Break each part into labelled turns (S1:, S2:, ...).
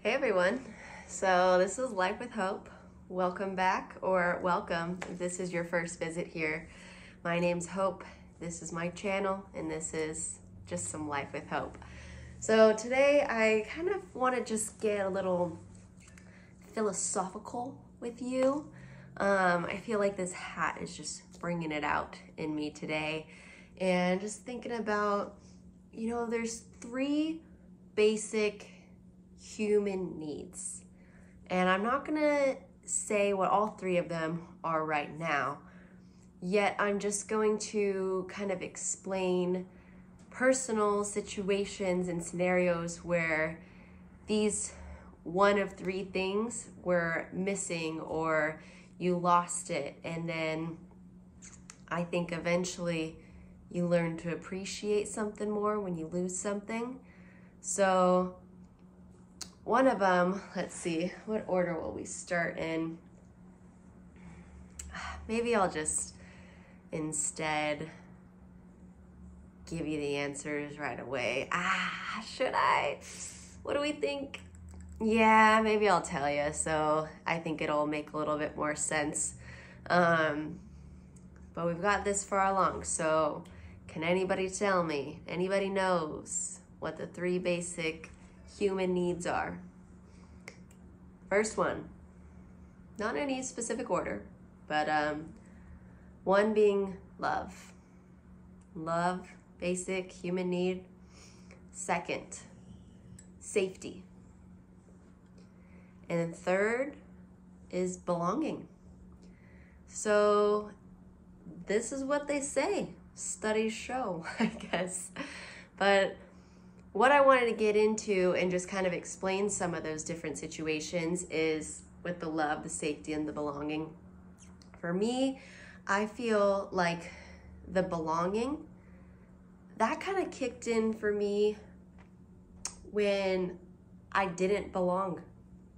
S1: Hey everyone, so this is Life with Hope. Welcome back, or welcome if this is your first visit here. My name's Hope, this is my channel, and this is just some Life with Hope. So today I kind of want to just get a little philosophical with you. I feel like this hat is just bringing it out in me today, and just thinking about, there's three basic human needs. And I'm not gonna say what all three of them are right now, yet I'm just going to kind of explain personal situations and scenarios where these one of three things were missing or you lost it. And then I think eventually you learn to appreciate something more when you lose something. So one of them, let's see, what order will we start in? Maybe I'll just instead give you the answers right away. Should I? What do we think? Yeah, maybe I'll tell you. So I think it'll make a little bit more sense. But we've got this far along. So can anybody tell me? Anybody knows what the three basic human needs are? First one, not in any specific order, but one being love. Love, basic human need. Second, safety. And then third is belonging. So this is what they say. Studies show, I guess. But what I wanted to get into and just kind of explain some of those different situations is with the love, the safety, and the belonging. For me, I feel like the belonging, that kind of kicked in for me when I didn't belong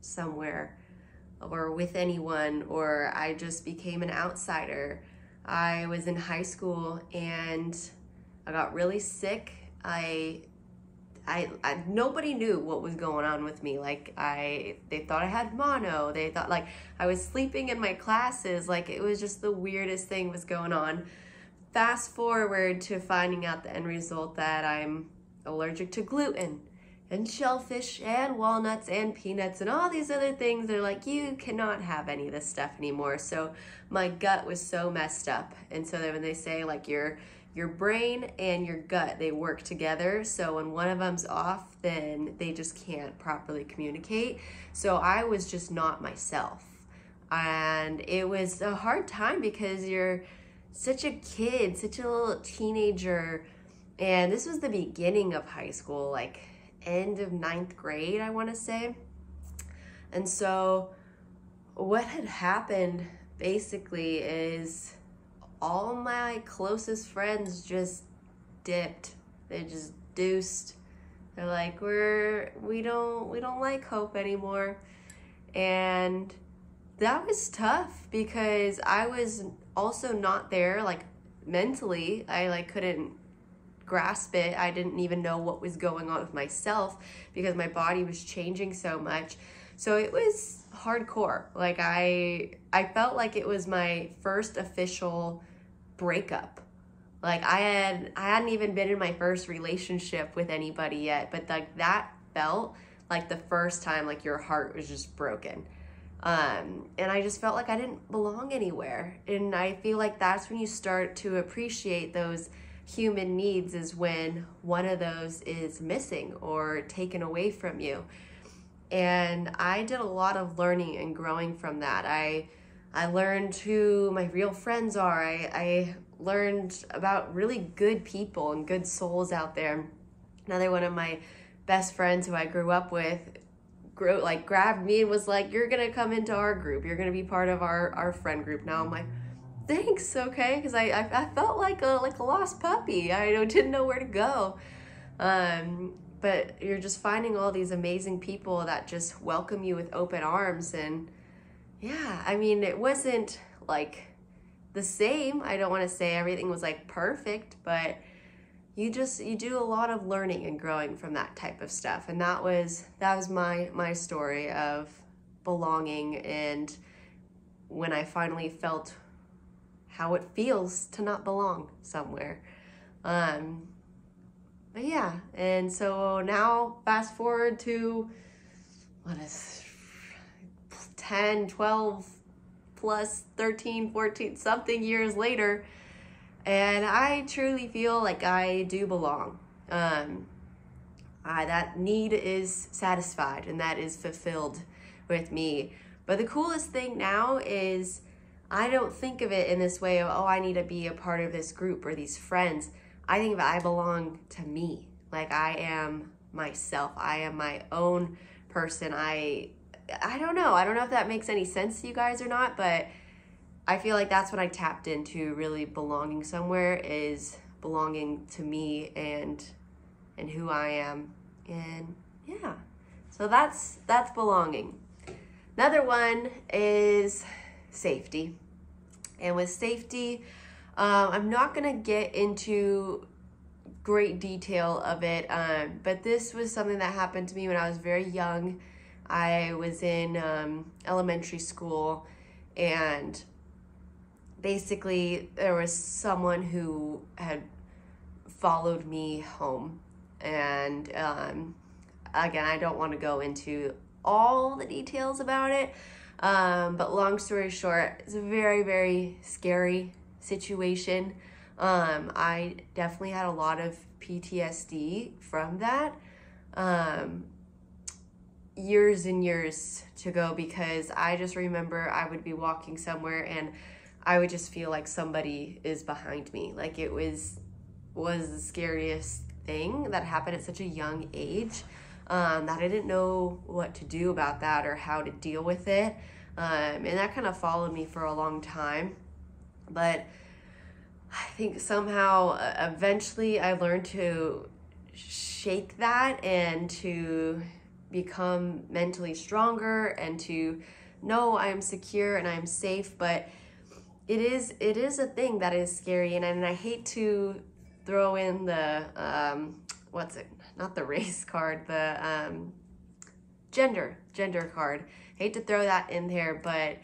S1: somewhere or with anyone, or I just became an outsider. I was in high school and I got really sick. Nobody knew what was going on with me. They thought I had mono. They thought I was sleeping in my classes. It was just the weirdest thing was going on. Fast forward to finding out the end result that I'm allergic to gluten and shellfish and walnuts and peanuts and all these other things. They're like, you cannot have any of this stuff anymore. So my gut was so messed up. And so when they say your brain and your gut, they work together. So when one of them's off, then they just can't properly communicate. So I was just not myself. And it was a hard time because you're such a kid, such a little teenager. And this was the beginning of high school, end of 9th grade, I want to say. And so what had happened basically is all my closest friends just dipped. They just deuced. They're like, we don't like Hope anymore. And that was tough because I was also not there, mentally. I couldn't grasp it. I didn't even know what was going on with myself because my body was changing so much. So it was hardcore. I felt like it was my first official breakup. I hadn't even been in my first relationship with anybody yet, but that felt like the first time your heart was just broken. And I just felt like I didn't belong anywhere. And I feel like that's when you start to appreciate those human needs, is when one of those is missing or taken away from you. And I did a lot of learning and growing from that. I learned who my real friends are. I learned about really good people and good souls out there. Another one of my best friends who I grew up with grabbed me and was like, you're gonna come into our group. You're gonna be part of our friend group. Now I'm like, thanks, okay? Because I felt like a lost puppy. I didn't know where to go. But you're just finding all these amazing people that just welcome you with open arms. And yeah, I mean, it wasn't the same. I don't want to say everything was perfect, but you do a lot of learning and growing from that type of stuff. And that was my story of belonging, and when I finally felt how it feels to not belong somewhere. But yeah, and so now fast forward to, what is 10, 12 plus 13, 14 something years later, and I truly feel like I do belong. That need is satisfied and that is fulfilled with me. But the coolest thing now is I don't think of it in this way of, oh, I need to be a part of this group or these friends. I think that I belong to me. Like, I am myself. I am my own person. I don't know. I don't know if that makes any sense to you guys or not, but I feel like that's what I tapped into, really belonging somewhere, is belonging to me and who I am. And yeah, so that's belonging. Another one is safety. And with safety, I'm not gonna get into great detail of it, but this was something that happened to me when I was very young. I was in elementary school, and basically there was someone who had followed me home. And again, I don't want to go into all the details about it, but long story short, it's a very, very scary situation. I definitely had a lot of PTSD from that, years and years to go, because I just remember I would be walking somewhere and I would just feel like somebody is behind me. Like, it was the scariest thing that happened at such a young age, that I didn't know what to do about that or how to deal with it. And that kind of followed me for a long time. But I think somehow, eventually I learned to shake that and to become mentally stronger and to know I am secure and I am safe. But it is a thing that is scary, and I hate to throw in the not the race card, the gender card. Hate to throw that in there, but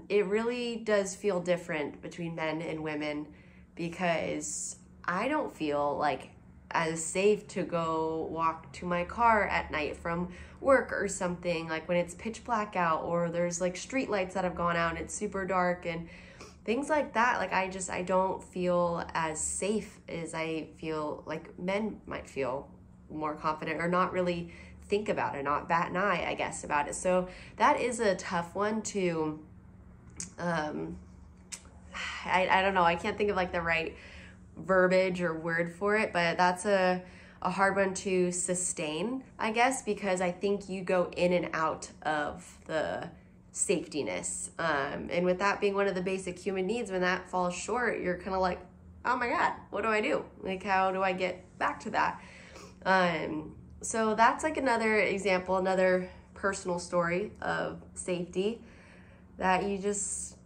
S1: it really does feel different between men and women, because I don't feel like as safe to go walk to my car at night from work or something, like when it's pitch black out or there's like street lights that have gone out and it's super dark and things like that. Like, I don't feel as safe as I feel like men might feel more confident, or not really think about it, not bat an eye, I guess, about it. So that is a tough one to, I don't know, I can't think of like the right verbiage or word for it, but that's a hard one to sustain, I guess, because I think you go in and out of the safetiness. And with that being one of the basic human needs, when that falls short, you're kind of like, oh my God, what do I do? Like, how do I get back to that? So that's like another example, another personal story of safety that you just,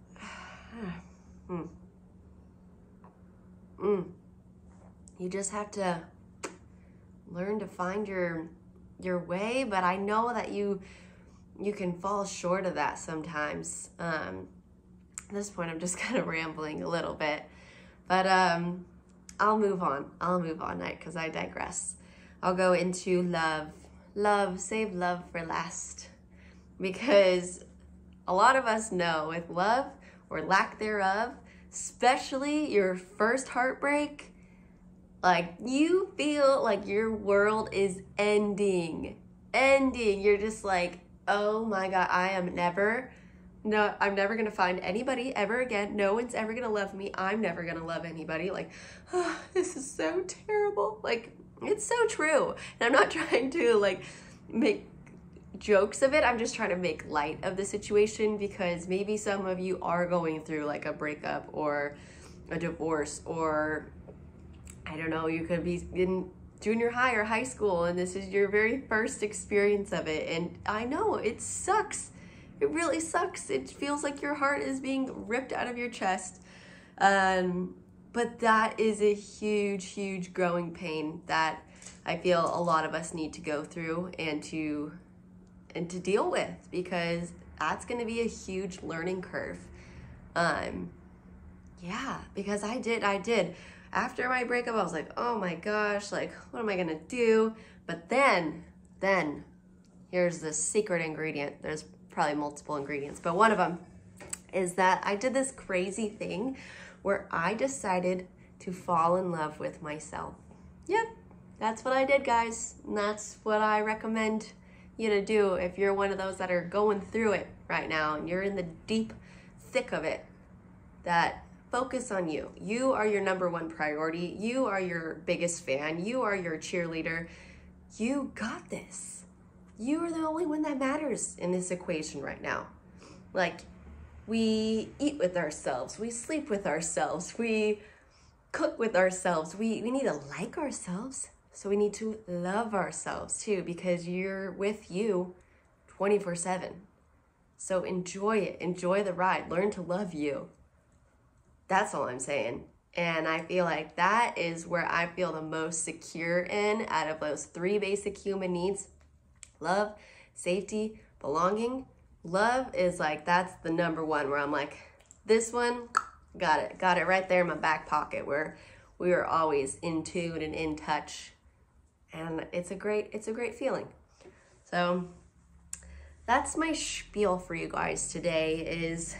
S1: you just have to learn to find your way. But I know that you can fall short of that sometimes. At this point, I'm just kind of rambling a little bit, but I'll move on, because I digress. I'll go into love, save love for last, because a lot of us know with love or lack thereof, especially your first heartbreak, like, you feel like your world is ending. You're just like, oh my God, I'm never gonna find anybody ever again. No one's ever gonna love me. I'm never gonna love anybody. Like, oh, this is so terrible. Like, it's so true. And I'm not trying to like make jokes of it. I'm just trying to make light of the situation, because maybe some of you are going through like a breakup or a divorce, or I don't know, you could be in junior high or high school and this is your very first experience of it. And I know it sucks. It really sucks. It feels like your heart is being ripped out of your chest. But that is a huge, huge growing pain that I feel a lot of us need to go through and to deal with, because that's going to be a huge learning curve. Yeah, because I did. After my breakup, I was like, oh my gosh, like, what am I going to do? But then, here's the secret ingredient. There's probably multiple ingredients, but one of them is that I did this crazy thing where I decided to fall in love with myself. Yep, that's what I did, guys. And that's what I recommend you to do if you're one of those that are going through it right now and you're in the deep thick of it. That focus on you. You are your number one priority. You are your biggest fan. You are your cheerleader. You got this. You are the only one that matters in this equation right now. Like, we eat with ourselves. We sleep with ourselves. We cook with ourselves. We need to like ourselves. So we need to love ourselves too, because you're with you 24/7. So enjoy it. Enjoy the ride. Learn to love you. That's all I'm saying. And I feel like that is where I feel the most secure in out of those 3 basic human needs: love, safety, belonging. Love is like, that's the number one, where I'm like, this one, got it right there in my back pocket, where we are always in tune and in touch. And it's a great feeling. So that's my spiel for you guys today, is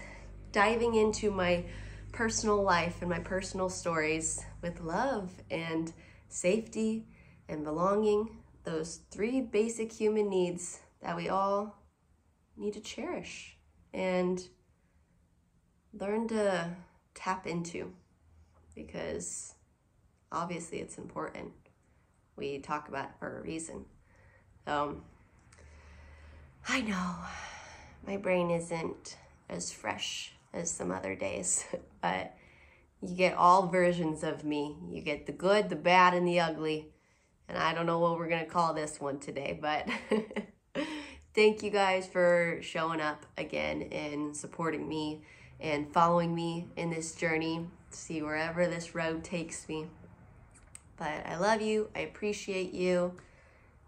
S1: diving into my personal life and my personal stories with love and safety and belonging, those 3 basic human needs that we all need to cherish and learn to tap into, because obviously it's important. We talk about it for a reason. I know my brain isn't as fresh as some other days, but you get all versions of me. You get the good, the bad, and the ugly. And I don't know what we're going to call this one today, but thank you guys for showing up again and supporting me and following me in this journey, see wherever this road takes me. But I love you. I appreciate you.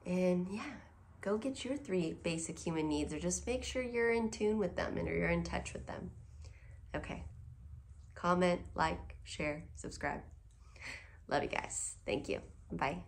S1: And yeah, go get your 3 basic human needs, or just make sure you're in tune with them and you're in touch with them. Okay. Comment, like, share, subscribe. Love you guys. Thank you. Bye.